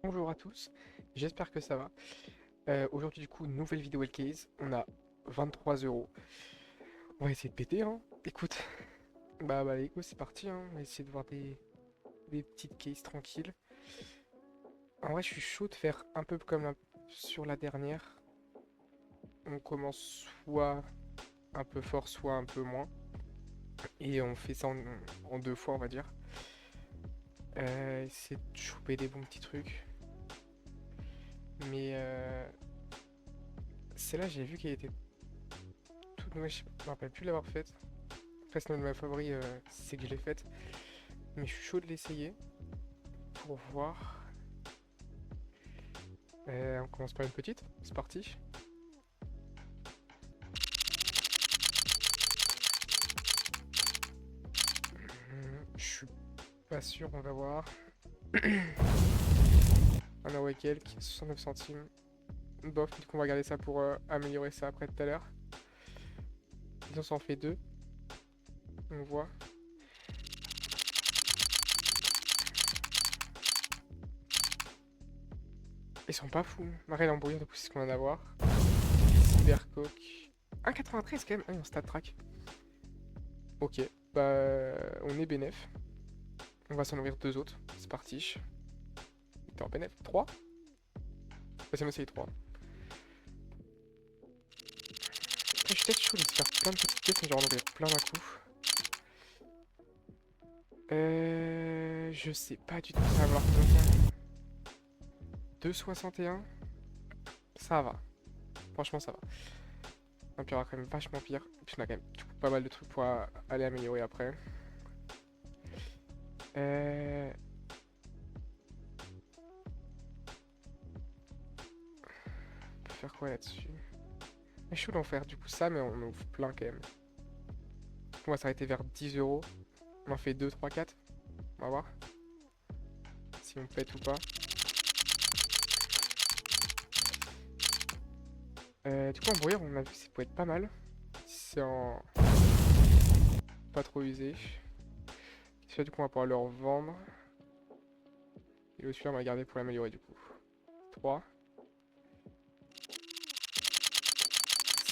Bonjour à tous, j'espère que ça va. Aujourd'hui du coup, nouvelle vidéo case, on a 23 euros. On va essayer de péter hein. Écoute, bah les go c'est parti hein. On va essayer de voir des petites cases tranquilles. En vrai je suis chaud de faire un peu comme sur la dernière. On commence soit un peu fort, soit un peu moins. Et on fait ça en deux fois on va dire. Essayer de choper des bons petits trucs. Mais celle-là j'ai vu qu'elle était toute nouvelle, je me rappelle plus l'avoir faite. Après, c'est l'un de mes favoris, c'est que je l'ai faite. Mais je suis chaud de l'essayer pour voir. On commence par une petite, c'est parti. Je suis pas sûr, on va voir. Un euro et quelques, 69 centimes. Bof, du coup on va garder ça pour améliorer ça après tout à l'heure. Disons, ça en fait deux. On voit. Ils sont pas fous. Marais l'embrouilleur, du coup, c'est ce qu'on vient d'avoir. Cybercoque. 1,93 quand même. Ah, on stat track. Ok, bah on est bénef. On va s'en ouvrir deux autres. C'est parti. T'es en bénef 3. Vas-y, on essaye 3. Après, je suis peut-être chaud de se faire plein de petites quêtes, mais genre en ouvrir plein d'un coup. Je sais pas du tout, ça va valoir combien ça. 2,61. Ça va. Franchement, ça va. Un pire, quand même vachement pire. Et puis, on a quand même du coup, pas mal de trucs pour aller améliorer après. Euh... On peut faire quoi là-dessus? Je suis chaud d'en faire du coup ça, mais on ouvre plein quand même. On va s'arrêter vers 10 euros. On en fait 2, 3, 4. On va voir si on pète ou pas. Du coup, en brouillard, on a vu que ça pouvait être pas mal. C'est en pas trop usé. Celui-là, du coup, on va pouvoir le revendre. Et celui-là, on va le garder pour l'améliorer, du coup. 3.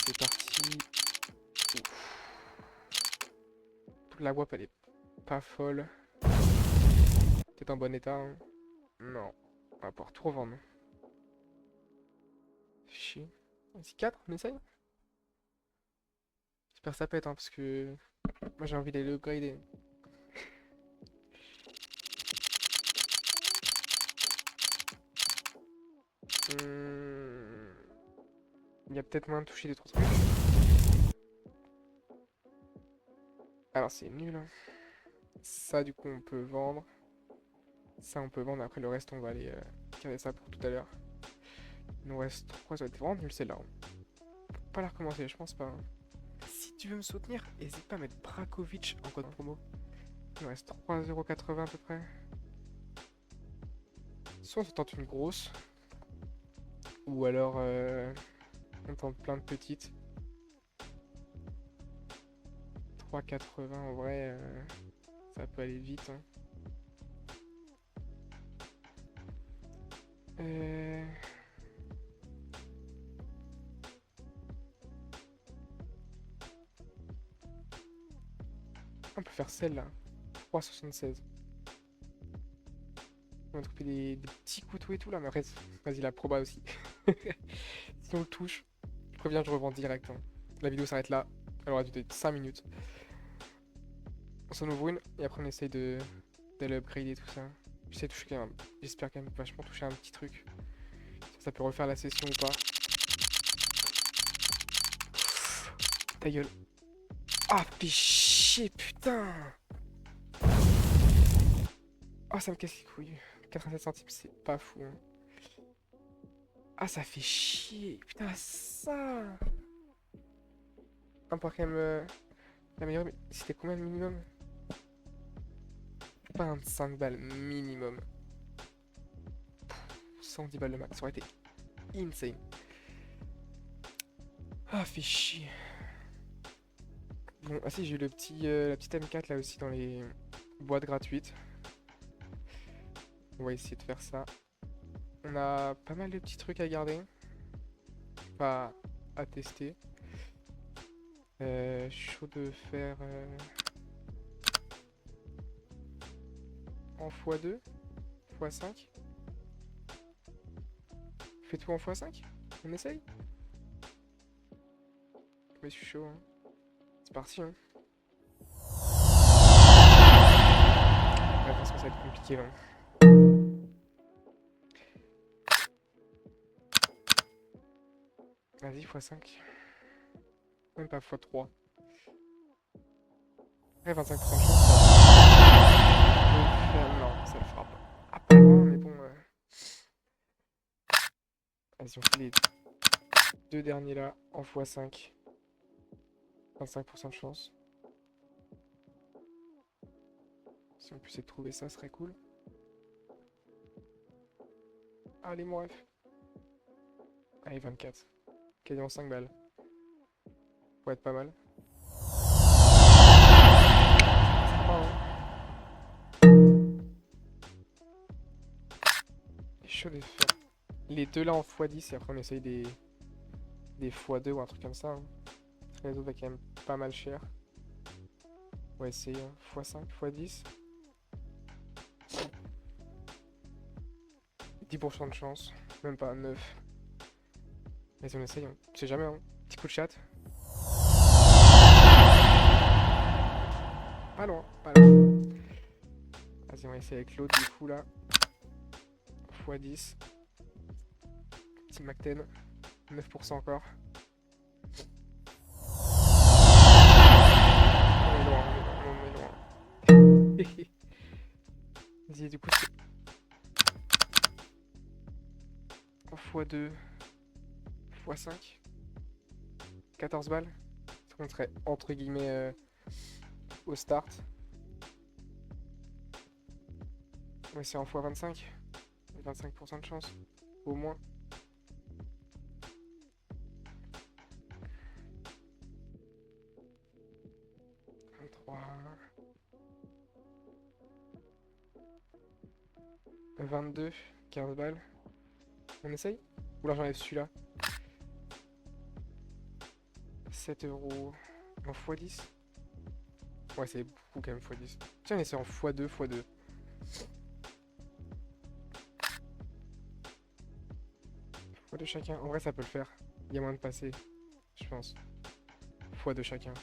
C'est parti. Ouf. La WAP, elle est pas folle. Peut-être en bon état, hein. Non. On va pouvoir tout revendre. Chier. Vas-y, 4, on essaye. J'espère que ça pète, hein, parce que moi, j'ai envie d'aller le upgrader. Hmm. Il y a peut-être moyen de toucher des trois trucs. Alors, c'est nul, hein. Ça, du coup, on peut vendre. Ça, on peut vendre. Après, le reste, on va aller garder ça pour tout à l'heure. Il nous reste 3. Ça va être vraiment nul, celle-là, hein. Faut pas la recommencer, je pense pas, hein. Si tu veux me soutenir, n'hésite pas à mettre Brakovic en code promo. Il nous reste 3,80€ à peu près. Soit on se tente une grosse. Ou alors on tente plein de petites. 3,80 en vrai, ça peut aller vite, hein. Euh, On peut faire celle-là. 3,76. On va trouver des petits couteaux et tout là, mais après, vas-y, la proba aussi. Si on le touche, je préviens, je revends direct, hein. La vidéo s'arrête là. Elle aura duré 5 minutes. On s'en ouvre une et après on essaye d'aller upgrader tout ça. J'essaie de toucher quand même. J'espère quand même vachement toucher un petit truc. Ça peut refaire la session ou pas. Ta gueule. Ah, fais chier, putain! Ah, ça me casse les couilles. 87 centimes, c'est pas fou, hein. Ah, ça fait chier. Putain, ça! On pourrait quand même l'améliorer, mais c'était combien le minimum? 25 balles minimum. 110 balles le max, ça aurait été insane. Ah, fait chier. Bon, ah si, j'ai eu la petite M4 là aussi dans les boîtes gratuites. On va essayer de faire ça. On a pas mal de petits trucs à garder. Enfin, à tester. Chaud de faire en x2, x5. Fais tout en x5. On essaye. Mais je suis chaud, hein. C'est parti, hein. Ouais, attention, ça va être compliqué, là. Vas-y, x5. Même pas x3. Ouais, 25% de chance. Non, ça le fera pas. Ah, pas loin, mais bon. Vas-y, on fait les deux derniers là en x5. 25% de chance. Si on peut essayer de trouver ça, ce serait cool. Allez, mon ref. Allez, 24. Quasiment 5 balles. Pourrait être pas mal. Ça sera pas, hein. Chaud de faire les deux là en x10 et après on essaye des x2 ou un truc comme ça, hein. Les autres va quand même pas mal cher. On va essayer x5, x10. 10% de chance. Même pas 9. Vas-y, on essaye, hein. Je sais jamais, hein. Petit coup de chat. Pas loin, pas loin. Vas-y, on va essayer avec l'autre du coup là. x10. Petit Mac10. 9% encore. On est loin, on est loin. Vas-y, du coup c'est en x2, x5. 14 balles. On serait entre guillemets au start. Ouais, c'est en x25. 25% de chance. Au moins. Trois. 22. 15 balles. On essaye? Ou là j'enlève celui-là. 7 euros. En x10. Ouais, c'est beaucoup quand même x10. Tiens, on essaie en x2, x2. x2 chacun. En vrai, ça peut le faire. Il y a moyen de passer, je pense. x2 chacun.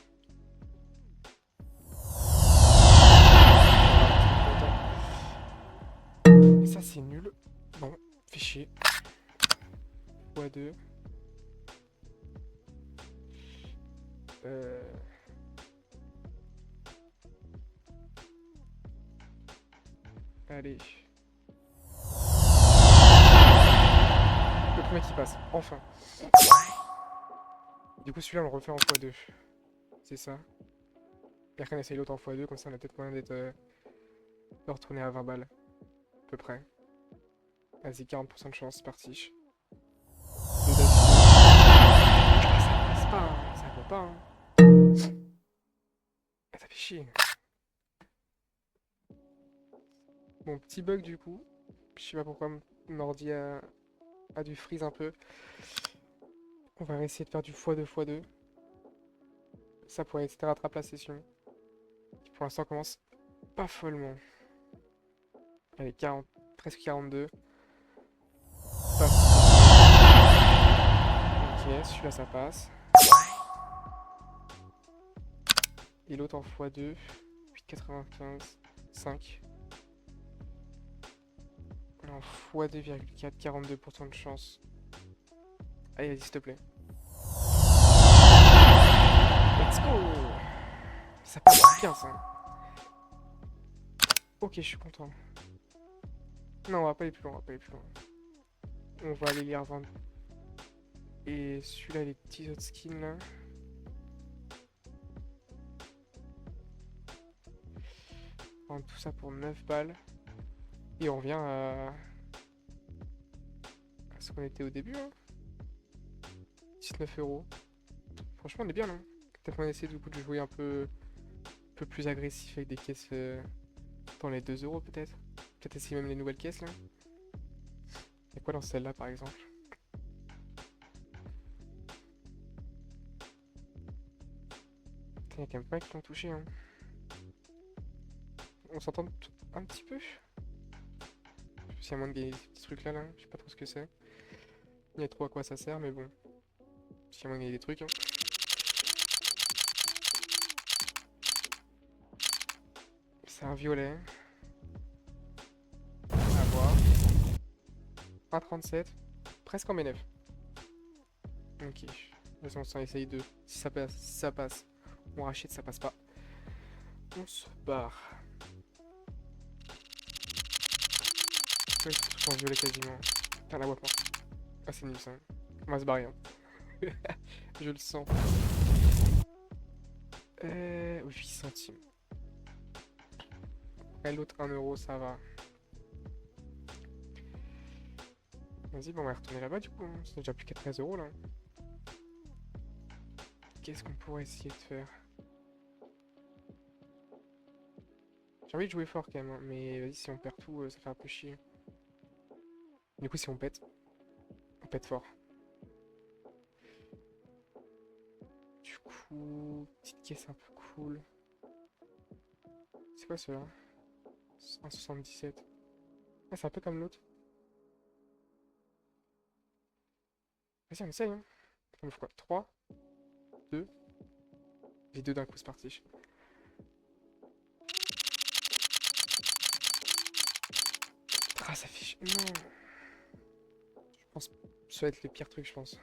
Et ça, c'est nul. Bon, fait chier. x2. Allez. Le premier qui passe, enfin. Du coup, celui-là, on le refait en x2. C'est ça. Et après, on essaye l'autre en x2, comme ça, on a peut-être moyen d'être de retourner à 20 balles. À peu près. Vas-y, 40% de chance, c'est parti. Deux d'affilée. Ah, ça passe pas, hein. Ça va pas, hein. Ah, ça fait chier. Bon, petit bug du coup. Je sais pas pourquoi mon ordi a dû freeze un peu. On va essayer de faire du x2 x2. Ça pourrait essayer de rattraper la session. Qui pour l'instant commence pas follement. Allez, 40, presque 42. Passe. Ok, celui-là ça passe. Et l'autre en x2. 8,95. 5. En x2,4, 42% de chance. Allez, vas-y, s'il te plaît. Let's go! Ça passe bien, ça. Ok, je suis content. Non, on va pas aller plus loin, on va pas aller plus loin. On va aller les revendre. Et celui-là, les petits autres skins, là. On vend tout ça pour 9 balles. Et on revient à ce qu'on était au début, hein. 19 euros. Franchement, on est bien, là. Peut-être qu'on va essayer du coup de jouer un peu plus agressif avec des caisses dans les 2 euros, peut-être. Peut-être essayer même les nouvelles caisses, là. C'est quoi dans celle-là par exemple? Il y a quand même pas qui l'ont touché, hein. On s'entend un petit peu? S'il y a moins de gagner des petits trucs là, je sais pas trop ce que c'est. Il y a trop à quoi ça sert, mais bon. S'il y a moins de gagner des trucs, hein. C'est un violet. À voir. 1,37. Presque en B9. Ok. On s'en essaye deux. Si ça passe, si ça passe. On rachète, ça passe pas. On se barre. Ouais, c'est tout en violet quasiment. Putain, la voix pas. Ah, c'est nul ça. On va se barrer, hein. Je le sens. 8 centimes. Et l'autre 1 euro, ça va. Vas-y, bon, on va retourner là-bas du coup, hein. C'est déjà plus qu'à 13 euros là. Qu'est-ce qu'on pourrait essayer de faire? J'ai envie de jouer fort quand même, hein, mais vas-y, si on perd tout, ça fait un peu chier. Du coup, si on pète fort. Du coup, petite caisse un peu cool. C'est quoi cela? 1,77. Ah, c'est un peu comme l'autre. Vas-y, on essaye, hein. On fait quoi? 3, 2. J'ai deux d'un coup, c'est parti. Ah, ça fait chier. Non. Je pense que ça va être le pire truc, je pense.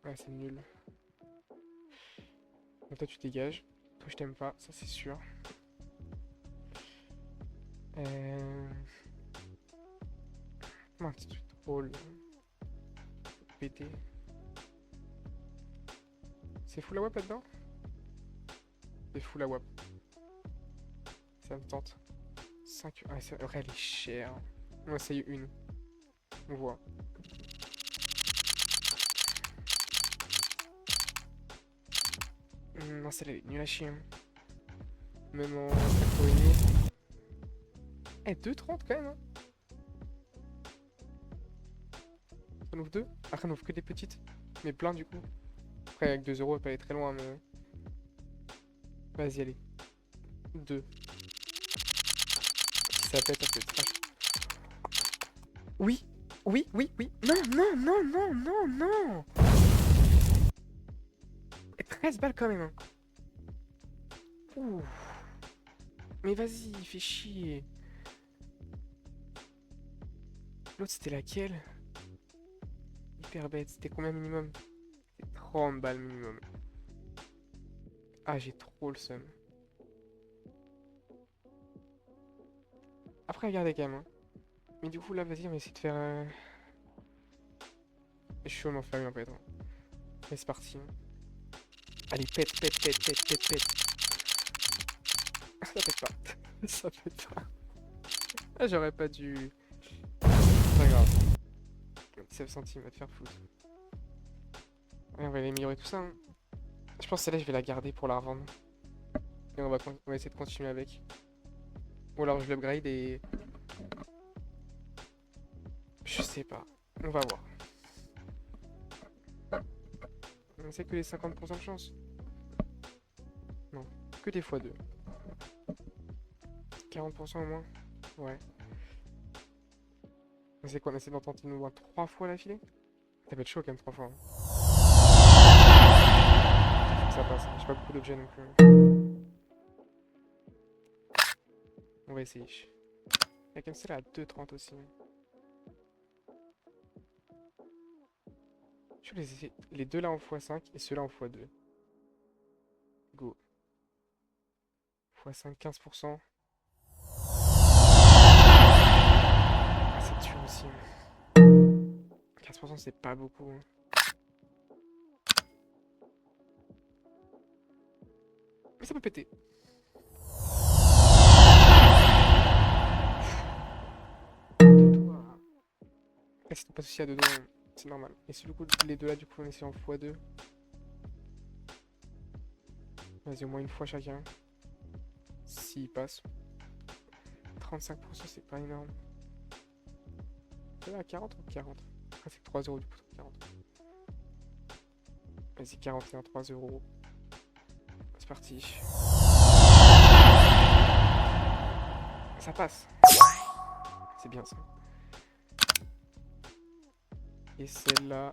Ouais, c'est nul. Donc toi, tu dégages. Toi, je t'aime pas, ça c'est sûr. Un petit truc drôle. Pété. C'est full à WAP là-dedans? C'est full à WAP. Ça me tente. 5. Ah, c'est vrai, elle est chère. On va essayer une. On voit. Non, celle-là est nulle à chier, hein. Même en Factorini. Eh, 2,30 quand même, hein. Ça en ouvre 2. Après, on ouvre que des petites. Mais plein du coup. Après, avec 2 euros, elle peut aller très loin, mais. Vas-y, allez. 2. Si ça pète, ça peut être trash. Oui! Oui, oui, oui! Non, non, non, non, non, non! Et 13 balles quand même, hein. Ouh. Mais vas-y, il fait chier. L'autre, c'était laquelle? Hyper bête. C'était combien minimum? C'était 30 balles minimum. Ah, j'ai trop le seum. Après, regardez quand même, hein. Mais du coup, là, vas-y, on va essayer de faire... Je suis chaud d'en faire une, en fait, hein. Allez, c'est parti, hein. Allez, pète, pète, pète, pète, pète, pète. Ça pète pas. Ça pète pas. Ah, j'aurais pas dû... C'est pas grave. 17 centimes, va te faire foutre. Ouais, on va améliorer tout ça, hein. Je pense que celle-là, je vais la garder pour la revendre. Et on va essayer de continuer avec. Ou alors je l'upgrade et... Je sais pas. On va voir. C'est que les 50% de chance. Non, que des fois 2. 40% au moins. Ouais. C'est quoi, on essaie d'en tenter au moins 3 fois l'affilée? Ça va être chaud quand même 3 fois, hein. Faut que ça passe, hein. J'ai pas beaucoup d'objets non plus. On va essayer. Il y a comme celle-là à 2,30 aussi. Je vais les essayer. Les deux là en x5 et ceux-là en x2. Go. x5, 15%. Ah, c'est dur aussi, hein. 15% c'est pas beaucoup, hein. Mais ça peut péter. Et si t'as pas de souci à deux doigts, c'est normal. Et si du coup, les deux là, du coup, on essaie en x2. Vas-y, au moins une fois chacun. S'il passe. 35%, c'est pas énorme. à 40 ou 40? Ah, c'est que 3 euros du coup, 40. Vas-y, 41, 3 euros. C'est parti. Ça passe. C'est bien ça. Et celle-là,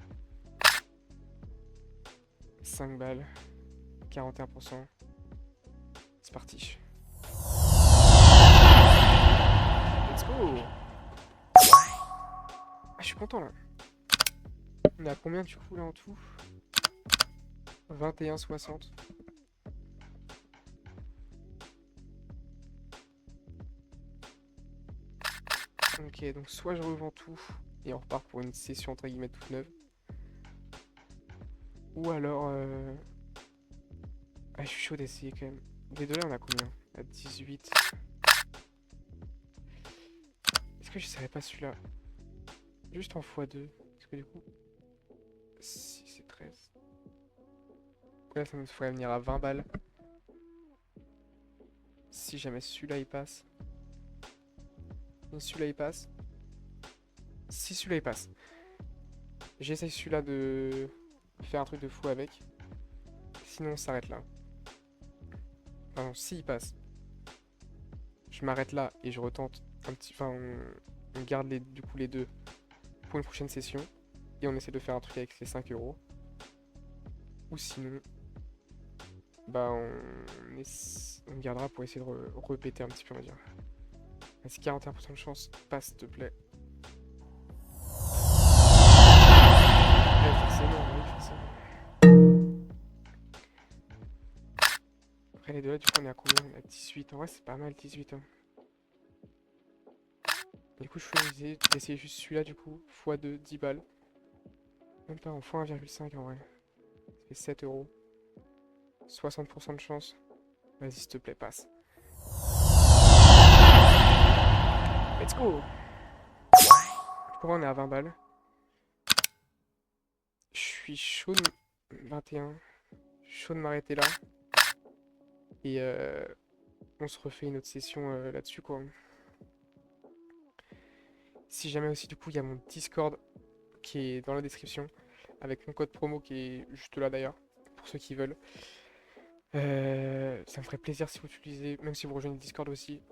5 balles, 41%. C'est parti. Let's go! Ah, je suis content là. On est à combien du coup là en tout? 21,60. Ok, donc soit je revends tout et on repart pour une session entre guillemets toute neuve. Ou alors... Ah, je suis chaud d'essayer quand même. Les dollars, on a combien? À 18. Est-ce que je savais pas celui-là? Juste en x2. Parce que du coup... Si c'est 13. Là, ça me ferait venir à 20 balles. Si jamais celui-là il passe. Et celui-là il passe. Si celui-là il passe. J'essaye celui-là de faire un truc de fou avec. Sinon on s'arrête là. Pardon, s'il passe. Je m'arrête là et je retente un petit... Enfin, on garde du coup les deux pour une prochaine session. Et on essaie de faire un truc avec les 5 euros. Ou sinon... Bah on gardera pour essayer de repéter un petit peu on va dire. Vas-y, 41% de chance. Passe s'il te plaît. Ouais, forcément, oui, forcément. Après les deux là, du coup on est à combien? On est à 18. En vrai c'est pas mal 18 hein. Du coup je suis d'essayer juste celui-là du coup. x2, 10 balles. Même pas en x1,5 en vrai. Ça fait 7 euros. 60% de chance. Vas-y s'il te plaît, passe. Let's go! Pourquoi on est à 20 balles? Je suis chaud de... 21. Chaud de m'arrêter là. Et on se refait une autre session là-dessus quoi. Si jamais aussi du coup il y a mon Discord qui est dans la description. Avec mon code promo qui est juste là d'ailleurs. Pour ceux qui veulent. Ça me ferait plaisir si vous utilisez, même si vous rejoignez le Discord aussi.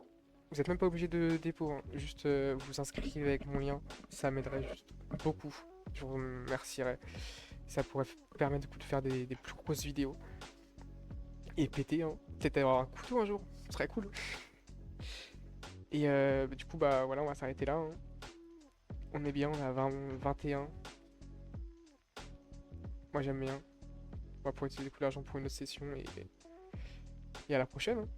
Vous n'êtes même pas obligé de dépôt, hein. Juste vous inscrivez avec mon lien, ça m'aiderait juste beaucoup. Je vous remercierais. Ça pourrait permettre du coup de faire des plus grosses vidéos. Et péter, hein. Peut-être avoir un couteau un jour, ce serait cool. Et du coup, bah voilà, on va s'arrêter là, hein. On est bien, on est à 21. Moi j'aime bien. On va pouvoir utiliser du coup l'argent pour une autre session et à la prochaine, hein.